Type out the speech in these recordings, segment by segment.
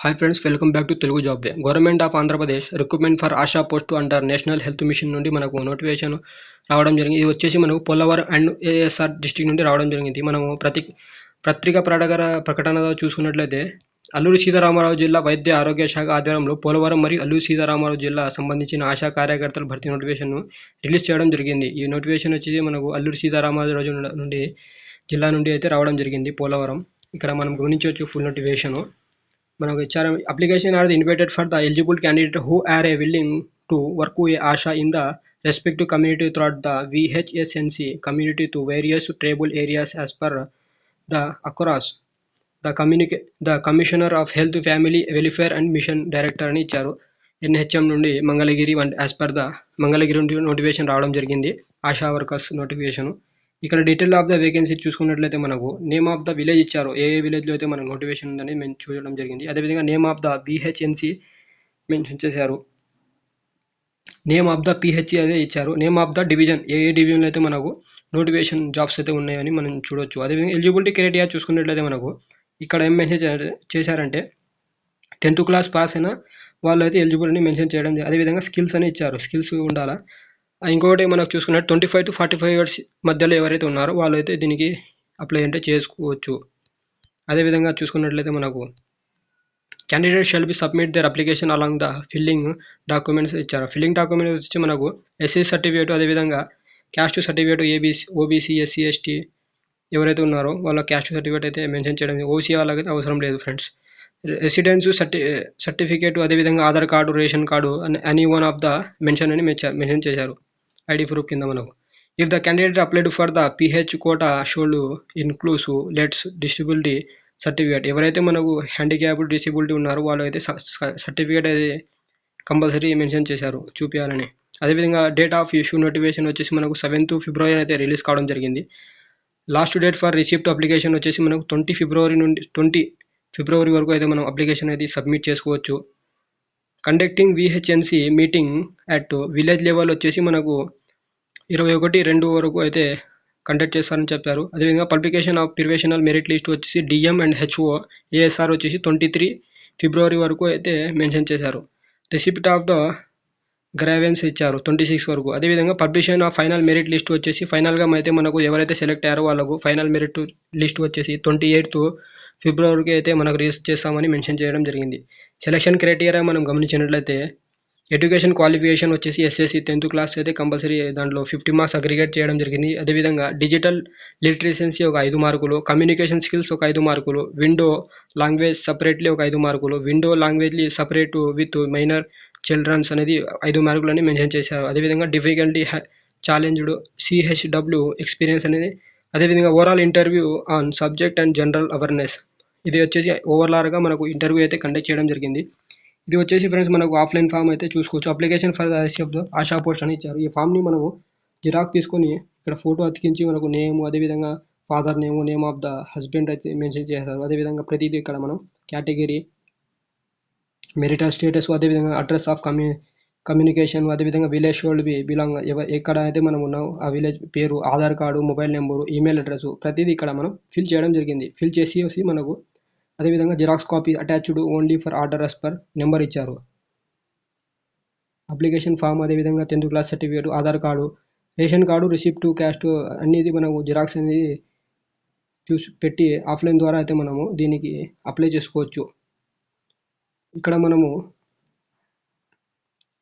Hi friends, welcome back to Telugu job way. Government of Andhra Pradesh recruitment for ASHA post under national health machine నుండి మనకు notification రావడం జరిగింది. ఇది వచ్చేసి మనకు పోలవరం అండ్ ఏఎస్ఆర్ డిస్ట్రిక్ట్ నుండి రావడం జరిగింది. మనము పత్రికా ప్రకటన చూసుకున్నట్లయితే అల్లూరి సీతారామరాజు జిల్లా వైద్య ఆరోగ్య శాఖ ఆధ్వర్యంలో పోలవరం మరియు అల్లూరి సీతారామరాజు జిల్లా సంబంధించిన ఆశా కార్యకర్తల భర్తీ నోటిఫికేషన్ రిలీజ్ చేయడం జరిగింది. ఈ నోటిఫికేషన్ వచ్చేసి మనకు అల్లూరి సీతారామరాజు నుండి జిల్లా నుండి అయితే రావడం జరిగింది పోలవరం. ఇక్కడ మనం గమనించవచ్చు ఫుల్ నోటిఫికేషన్ మనకు ఇచ్చారు. Application are invited for the eligible candidate who are a willing to work a ASHA in the respective community throughout the VHSNC community to various tribal areas as per the across the Commissioner of Health, Family Welfare and Mission Director అని ఇచ్చారు. NHM నుండి Mangalagiri as per the Mangalagiri నుండి notification రావడం జరిగింది. ASHA workers notification. ఇక్కడ detail of the vacancy చూసుకున్నట్లయితే మనకు name of the village ఇచ్చారు. ఏ విలేజ్లో అయితే మనకు నోటిఫికేషన్ ఉందని మేము చూడడం జరిగింది. అదేవిధంగా name of the VHNC mention చేశారు. నేమ్ ఆఫ్ ద PHC అదే ఇచ్చారు. నేమ్ ఆఫ్ ద డివిజన్, ఏ డివిజన్లో అయితే మనకు నోటిఫికేషన్ జాబ్స్ అయితే ఉన్నాయని మనం చూడొచ్చు. అదేవిధంగా ఎలిజిబిలిటీ క్రైటీరియా చూసుకున్నట్లయితే మనకు ఇక్కడ ఏం మెన్షన్ చేశారంటే 10th క్లాస్ పాస్ అయినా వాళ్ళు అయితే ఎలిజిబుల్ అని మెన్షన్ చేయడం. అదేవిధంగా స్కిల్స్ అని ఇచ్చారు, స్కిల్స్ ఉండాలా. ఇంకొకటి మనకు చూసుకున్నట్టు 25 to 45 ఇయర్స్ మధ్యలో ఎవరైతే ఉన్నారో వాళ్ళు అయితే దీనికి అప్లై అంటే చేసుకోవచ్చు. అదేవిధంగా చూసుకున్నట్లయితే మనకు candidate shall be submit their application along the following documents ఇచ్చారు. ఫిల్లింగ్ డాక్యుమెంట్స్ వచ్చి మనకు ఎస్సీ సర్టిఫికేట్, అదేవిధంగా caste certificate, OBC SC ST ఎవరైతే ఉన్నారో వాళ్ళ క్యాస్ట్ సర్టిఫికేట్ అయితే మెన్షన్ చేయడం. ఓసీ వాళ్ళకైతే అవసరం లేదు ఫ్రెండ్స్. రెసిడెన్స్ సర్టిఫికేట్, అదేవిధంగా Aadhaar card, ration card any one of the mention అని మెన్షన్ చేశారు ఐడి ప్రూఫ్ కింద మనకు. If the candidate applied for the PH quota should inclusive let's డిస్ట్రిబ్యూటీ certificate, ఎవరైతే మనకు హ్యాండిక్యాప్డ్ డిసేబిలిటీ ఉన్నారో వాళ్ళు అయితే సర్టిఫికేట్ అయితే కంపల్సరీ మెన్షన్ చేశారు చూపించాలని. అదేవిధంగా డేట్ ఆఫ్ ఇష్యూ నోటిఫికేషన్ వచ్చేసి మనకు 7th ఫిబ్రవరి అయితే రిలీజ్ కావడం జరిగింది. Last date for receipt application వచ్చేసి మనకు 20 ఫిబ్రవరి నుండి 20 ఫిబ్రవరి వరకు అయితే మనం అప్లికేషన్ అయితే సబ్మిట్ చేసుకోవచ్చు. Conducting VHNC meeting at village level వచ్చేసి మనకు 21/2 వరకు అయితే కండక్ట్ చేస్తారని చెప్పారు. అదేవిధంగా పబ్లికేషన్ ఆఫ్ ప్రివేషనల్ మెరిట్ లిస్ట్ వచ్చేసి DM అండ్ HO ASR వచ్చేసి 23 ఫిబ్రవరి వరకు అయితే మెన్షన్ చేశారు. రిసిప్ట్ ఆఫ్ ద గ్రావెన్స్ ఇచ్చారు 26 వరకు. అదేవిధంగా పబ్లిషన్ ఆఫ్ ఫైనల్ మెరిట్ లిస్ట్ వచ్చేసి ఫైనల్గా అయితే మనకు ఎవరైతే సెలెక్ట్ అయ్యారో వాళ్ళకు ఫైనల్ మెరిట్ లిస్ట్ వచ్చేసి 28th ఫిబ్రవరికి అయితే మనకు రిలీజ్ చేస్తామని మెన్షన్ చేయడం జరిగింది. సెలక్షన్ క్రైటీరియా మనం గమనించినట్లయితే ఎడ్యుకేషన్ క్వాలిఫికేషన్ వచ్చేసి SSC 10th క్లాస్ అయితే కంపల్సరీ దాంట్లో 50 మార్క్స్ అగ్రిగేట్ చేయడం జరిగింది. అదేవిధంగా డిజిటల్ లిటరసీ ఒక 5 మార్కులు, కమ్యూనికేషన్ స్కిల్స్ ఒక 5 మార్కులు, విండో లాంగ్వేజ్ సపరేట్లీ ఒక 5 మార్కులు, విండో లాంగ్వేజ్లీ సపరేట్ విత్ మైనర్ చిల్డ్రన్స్ అనేది 5 మార్కులని మెన్షన్ చేశారు. అదేవిధంగా డిఫికల్టీ ఛాలెంజ్డ్ CHW ఎక్స్పీరియన్స్ అనేది, అదేవిధంగా overall interview on subject and general awareness, ఇది వచ్చేసి ఓవరాల్గా మనకు ఇంటర్వ్యూ అయితే కండక్ట్ చేయడం జరిగింది. ఇది వచ్చేసి ఫ్రెండ్స్ మనకు ఆఫ్లైన్ ఫామ్ అయితే చూసుకోవచ్చు. Application for the receipt ASHA post అని ఇచ్చారు. ఈ ఫామ్ని మనము జిరాక్స్ తీసుకొని ఇక్కడ ఫోటో అతికించి మనకు నేమ్, అదేవిధంగా father name of the husband అయితే మెన్షన్ చేశారు. అదేవిధంగా ప్రతిదీ ఇక్కడ మనం కేటగిరీ, మెరిటల్ స్టేటస్, అదేవిధంగా అడ్రస్ ఆఫ్ కమ్యూనికేషన్, అదేవిధంగా విలేజ్ షోల్డ్ బి బిలాంగ్, ఎక్కడ అయితే మనం ఉన్నాం ఆ విలేజ్ పేరు, Aadhaar card, mobile number, email address ప్రతిదీ ఇక్కడ మనం ఫిల్ చేయడం జరిగింది. ఫిల్ చేసి మనకు అదేవిధంగా xerox copy attached only for order as per number ఇచ్చారు. అప్లికేషన్ ఫామ్, అదేవిధంగా 10th class certificate, Aadhaar card, ration card, receipt, caste అనేది మనము జిరాక్స్ అనేది చూసి పెట్టి ఆఫ్లైన్ ద్వారా అయితే మనము దీనికి అప్లై చేసుకోవచ్చు. ఇక్కడ మనము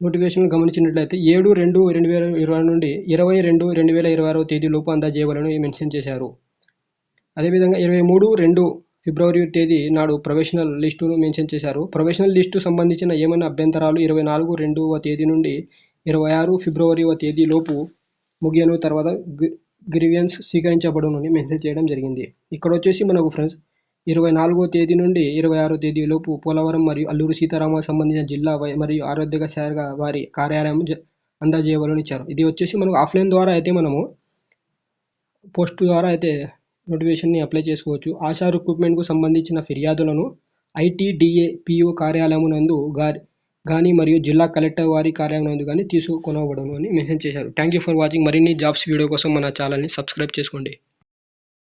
నోటిఫికేషన్ గమనించినట్లయితే 7/2/2020 నుండి 20/2/2026 తేదీలోపు అందజేయవాలని మెన్షన్ చేశారు. అదేవిధంగా 23 ఫిబ్రవరి తేదీ నాడు ప్రొఫెషనల్ లిస్టును మెన్షన్ చేశారు. ప్రొఫెషనల్ లిస్టు సంబంధించిన ఏమైనా అభ్యంతరాలు 24/2 తేదీ నుండి 26 ఫిబ్రవరి తేదీ లోపు ముగియను తర్వాత గ్రీవెన్స్ స్వీకరించబడునని మెన్షన్ చేయడం జరిగింది. ఇక్కడ వచ్చేసి మనకు ఫ్రెండ్స్ 24వ తేదీ నుండి 26వ తేదీ లోపు పోలవరం మరియు అల్లూరి సీతారామ సంబంధించిన జిల్లా మరియు ఆరోగ్య శాఖ వారి కార్యాలయం అందజేయవాలని ఇచ్చారు. ఇది వచ్చేసి మనకు ఆఫ్లైన్ ద్వారా అయితే మనము పోస్ట్ ద్వారా అయితే నోటిఫికేషన్ని అప్లై చేసుకోవచ్చు. ఆశా రిక్రూట్మెంట్కు సంబంధించిన ఫిర్యాదులను ITDA PO కార్యాలయం నందు కానీ మరియు జిల్లా కలెక్టర్ వారి కార్యాలయం నందు కానీ తీసుకొనబడును అని మెన్షన్ చేశారు. Thank you for watching. మరిన్ని జాబ్స్ వీడియో కోసం మన ఛానల్ని సబ్స్క్రైబ్ చేసుకోండి.